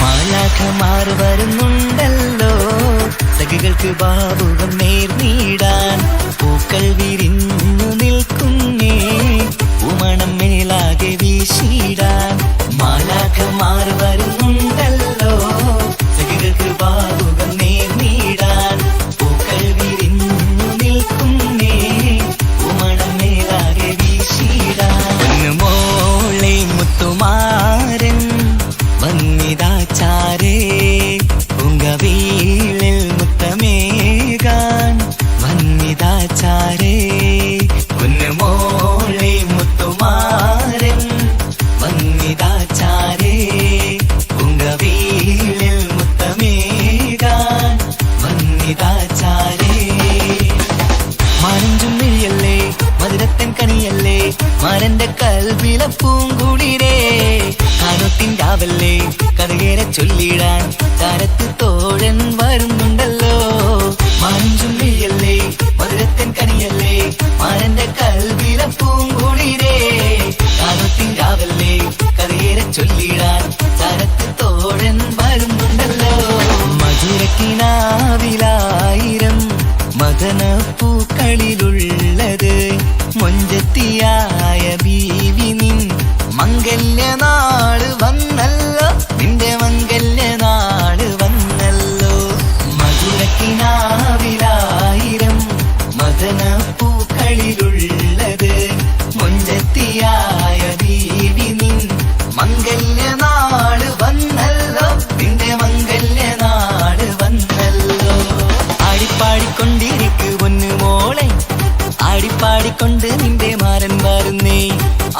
മാലാഖമാർ വരുന്നുണ്ടല്ലോ സഖികൾക്ക് ബാബുകൾ നേർന്നിടാൻ. പൂക്കൾ വിരിഞ്ഞു നിൽക്കുന്നേ പൂമണം മേലാകെ വീശിടാൻ. മാലാഖമാർ വരുന്നുണ്ടല്ലോ സഖികൾക്ക് ബാബുകൾ നേർന്നിടാൻ. പൂക്കൾ വിരിഞ്ഞു നിൽക്കുന്നേ പൂമണം മേലാകെ വീശിടാൻ. മോളെ മുത്തുമാരൻ വന്നിതാചാരേ ഉങ്കവീളിൽ മുത്തമേകാൻ. വന്നിതാചാരേ പൊന്നുമോളെ മുത്തുമാരൻ വന്നിതാചാരേ ഉങ്കവീളിൽ മുത്തമേകാൻ. വന്നിതാചാരേ മാനഞ്ചും മിഴിയല്ലേ മധുരത്തൻ കണിയല്ലേ മാരന്റെ കൽവില പൂങ്കുളിരേ. കാനത്തിൻ്റാവല്ലേ കഥകേറെ ചൊല്ലിടാൻ കാലത്ത് തോഴൻ വരുന്നുണ്ടല്ലോ. മാനഞ്ചും മിഴിയല്ലേ മധുരത്തൻ കണിയല്ലേ മാരന്റെ കൽവില പൂങ്കുളിരേ. കാനത്തിൻ്റാവല്ലേ കഥകേറെ ചൊല്ലിടാൻ കാലത്ത് തോഴൻ വരുന്നുണ്ടല്ലോ. മധുരക്കിനാവിലായിരം മദനപ്പൂക്കളിലുള്ളത് മൊഞ്ചത്തിയായ ബീവി നിൻ മംഗല്യനാള് വന്നല്ലോ. നിന്റെ മംഗല്യനാള് വന്നല്ലോ. മധുരക്കിനാവിലായിരം മദനപ്പൂക്കളിലുള്ളത് മൊഞ്ചത്തിയായ ബീവി നിൻ മംഗല്യനാള് വന്നല്ലോ. നിന്റെ മംഗല്യനാള് വന്നല്ലോ. ആടിപ്പാടിക്കൊണ്ടിരിക്കു പൊന്നുമോളെ ആടിപ്പാടിക്കൊണ്ട് നിന്റെ മാരൻ വരുന്നേ.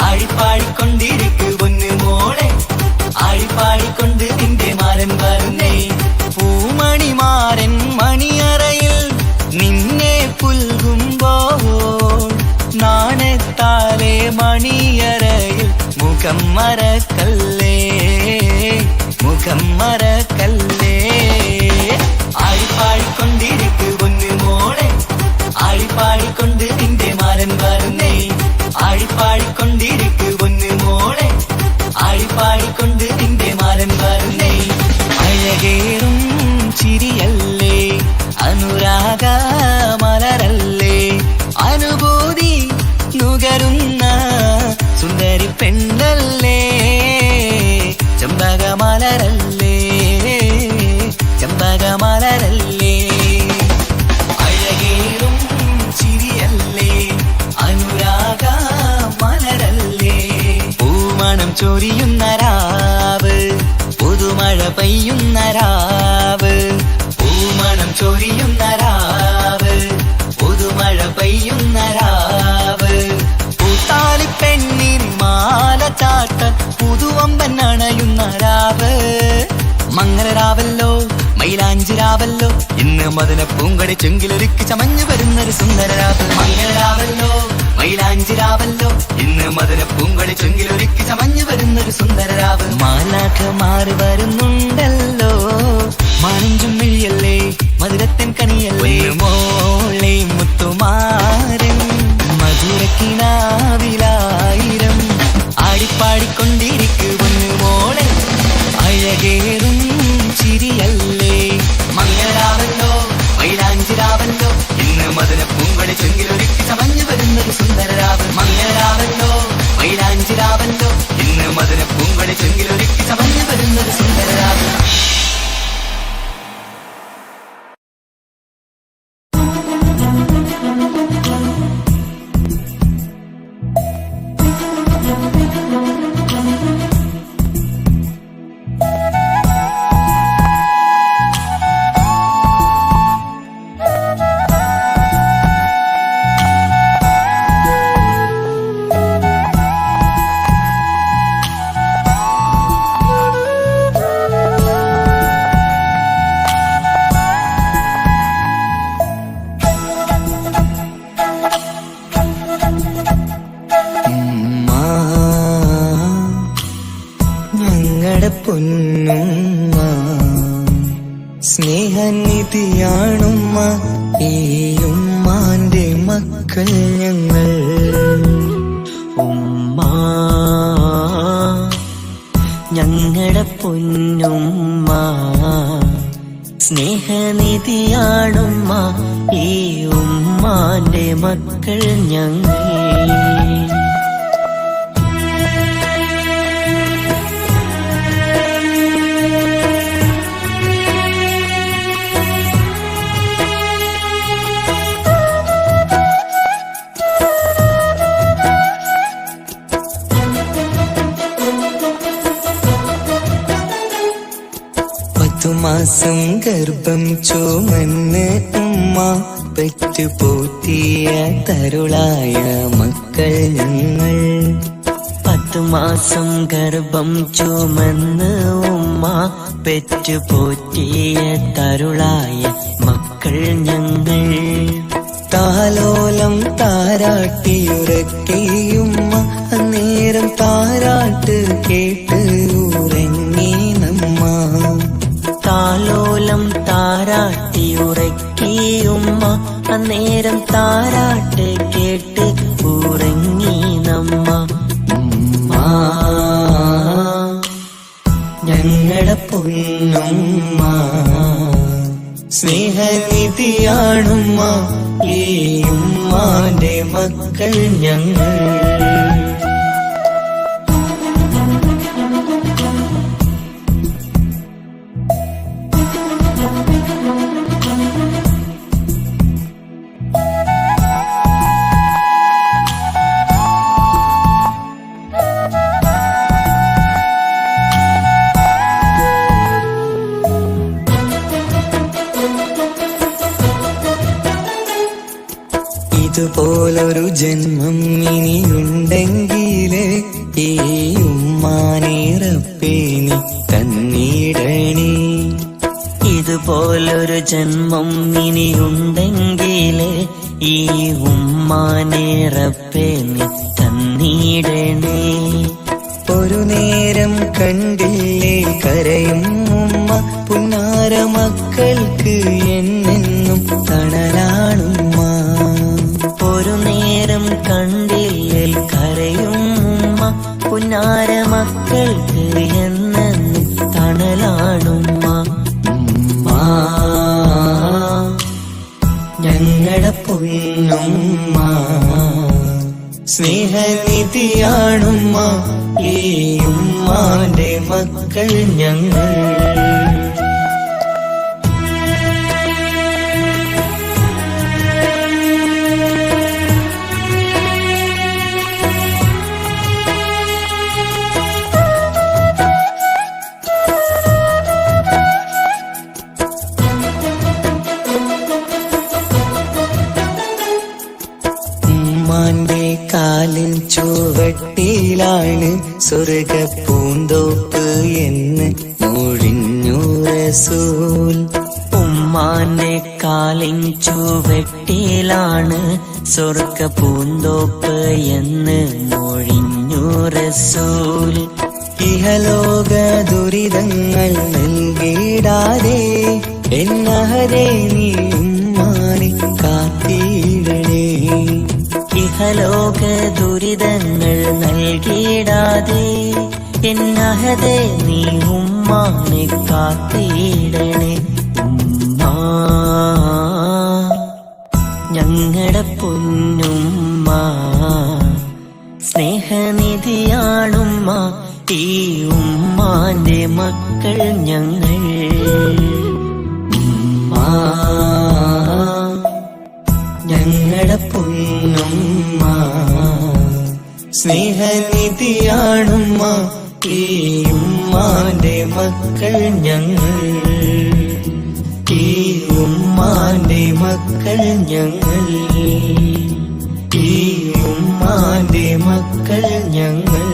ആടിപ്പാടിക്കൊണ്ടിരിക്കു പൊന്നുമോളെ ആടിപ്പാടിക്കൊണ്ട് നിന്റെ മാരൻ വരുന്നേ. പൂമണിമാരൻ മണിയറയിൽ നിന്നെ പുൽകുമ്പോൾ നാണത്താലെ മണിയറയിൽ മുഖം മറക്കല്ലേ മുഖം മറക്കല്ലേ. ആടിപ്പാടിക്കൊണ്ടിരിക്കു പൊന്നുമോളെ ആടിപ്പാടിക്കൊണ്ട് നിന്റെ മാരൻ വരുന്നേ. ആടിപ്പാടിക്കൊണ്ടിരിക്കു പൊന്നുമോളെ ആടിപ്പാടിക്കൊണ്ട് നിന്റെ മാരൻ വരുന്നേ. അഴകേറും ചിരിയല്ലേ അനുരാഗ മലരല്ലേ അനുഭൂതി നുകരുന്ന സുന്ദരി പെണ്ണല്ലേ ചെമ്പകമലരല്ലേ ചെമ്പകമലരല്ലേ. അഴകേറും ചിരിയല്ലേ അനുരാഗ മലരല്ലേ. പൂമണം ചൊരിയുന്ന രാവ് പുതുമഴ പെയ്യുന്ന രാവ്. പൂമണം ചൊരിയുന്ന രാവ് പുതുമഴ പെയ്യുന്ന രാവ്. പൂത്താലി പെണ്ണിൻ മാല ചാട്ട പുതുവമ്പൻ അണയുന്ന രാവ്. മംഗളരാവല്ലോ മൈലാഞ്ചിരാവല്ലോ ഇന്ന് മദന പൂങ്കടി ചെങ്കിലൊരുക്കി ചമഞ്ഞു വരുന്നൊരു സുന്ദരരാവ്. മംഗളരാവല്ലോ മൈലാഞ്ചിരാവല്ലോ ഇന്ന് മദന പൂങ്കടി ചെങ്കിലൊരുക്കി ചമഞ്ഞു വരുന്നൊരു സുന്ദരരാവ്. മാലാഖമാർ വരുന്നുണ്ടല്ലോ മാനഞ്ചും മിഴിയല്ലേ മധുരത്തൻ കണിയല്ലേ. മോളെ മുത്തുമാരൻ മധുരക്കിനാവിലായിരം ആടിപ്പാടിക്കൊണ്ടിരിക്കു പൊന്നുമോളെ അഴകേറും ചിരിയല്ലേ. മംഗളരാവല്ലോ മൈലാഞ്ചിരാവല്ലോ ഇന്ന് മദന പൂങ്കടി ചെങ്കിലൊരുക്കി ചമഞ്ഞു വരുന്നൊരു സുന്ദരരാവ്. മംഗളരാവല്ലോ മൈലാഞ്ചിരാവല്ലോ ഇന്ന് മദന പൂങ്കടി ചെങ്കിലൊരുക്കി ചമഞ്ഞു വരുന്നൊരു സുന്ദരരാവ്. സ്നേഹനിധിയാണുമ്മ ഈ ഉമ്മാന്റെ മക്കൾ ഞങ്ങൾ. ഉമ്മ ഞങ്ങളുടെ പൊന്നുമ്മ, സ്നേഹനിധിയാണുമ്മ ഈ ഉമ്മാന്റെ മക്കൾ ഞങ്ങൾ. മാസം ഗർഭം ചുമന്ന് ഉമ്മ പെറ്റുപോറ്റിയ തരുളായ മക്കൾ ഞങ്ങൾ. 10 മാസം ഗർഭം ചുമന്ന് ഉമ്മ പെറ്റുപോറ്റിയ തരുളായ മക്കൾ ഞങ്ങൾ. താലോലം താരാട്ടിയുറക്കിയുമ്മ നേരം താരാട്ട് കേട്ട് ഉറങ്ങി നമ്മ. താലോലം താരാട്ടിയുറക്കിയുമ്മ അന്നേരം താരാട്ട് കേട്ട് ഉറങ്ങി നമ്മ. ഞങ്ങളുടെ പൊന്നുമ്മ സ്നേഹനിധിയാണുമ്മ ഈ ഉമ്മാന്റെ മക്കൾ ഞങ്ങൾ. ഇതുപോലൊരു ജന്മം ഇനിയുണ്ടെങ്കില് ഈ ഉമ്മാനെ റബ്ബേ നീ തന്നിടണേ. ഇതുപോലൊരു ജന്മം ഇനിയുണ്ടെങ്കില് ഈ ഉമ്മാനെ റബ്ബേ നീ തന്നിടണേ. ഒരു നേരം കണ്ടില്ലേ കരയും ഉമ്മ പുന്നാര മക്കൾക്ക് എന്നെന്നും തണലാണുമ്മ. ഒരു നേരം കണ്ടില്ലേൽ കരയും ഉമ്മ പുന്നാര മക്കൾക്ക് എന്നെന്നും തണലാണുമ്മ. ഞങ്ങളുടെ പൊന്നുമ്മ സ്നേഹനിധിയാണുമ്മ ഈ ഉമ്മാന്റെ മക്കൾ ഞങ്ങൾ. ഉമ്മാന്റെ കാലിൻ ചുവട്ടിലാണ് സ്വർഗ പൂന്തോപ്പ് എന്ന് മൊഴിഞ്ഞു റസൂൽ. ഉമ്മാന്റെ കാലിൻ ചുവട്ടിലാണ് സ്വർഗ പൂന്തോപ്പ് എന്ന് മൊഴിഞ്ഞു റസൂൽ. ഇഹലോക ദുരിതങ്ങൾ നൽകിടാതെ എന്നഹരേ നീ ഉമ്മാനെ കാത്തിടണേ. ഇഹലോക ദുരിതങ്ങൾ നൽകിടാതെ എന്നഹദേ നീ ഉമ്മാനെ കാത്തിടണേ. ഉമ്മ ഞങ്ങളുടെ പൊന്നുമ്മ സ്നേഹനിധിയാണുമ്മ ഈ ഉമ്മാന്റെ മക്കൾ ഞങ്ങൾ. ഞങ്ങളുടെ പൊന്നുമ്മ സ്നേഹനിധിയാണുമ്മ ഈ ഉമ്മാന്റെ മക്കൾ ഞങ്ങൾ. ഈ ഉമ്മാന്റെ മക്കൾ ഞങ്ങൾ. ഈ ഉമ്മാന്റെ മക്കൾ ഞങ്ങൾ.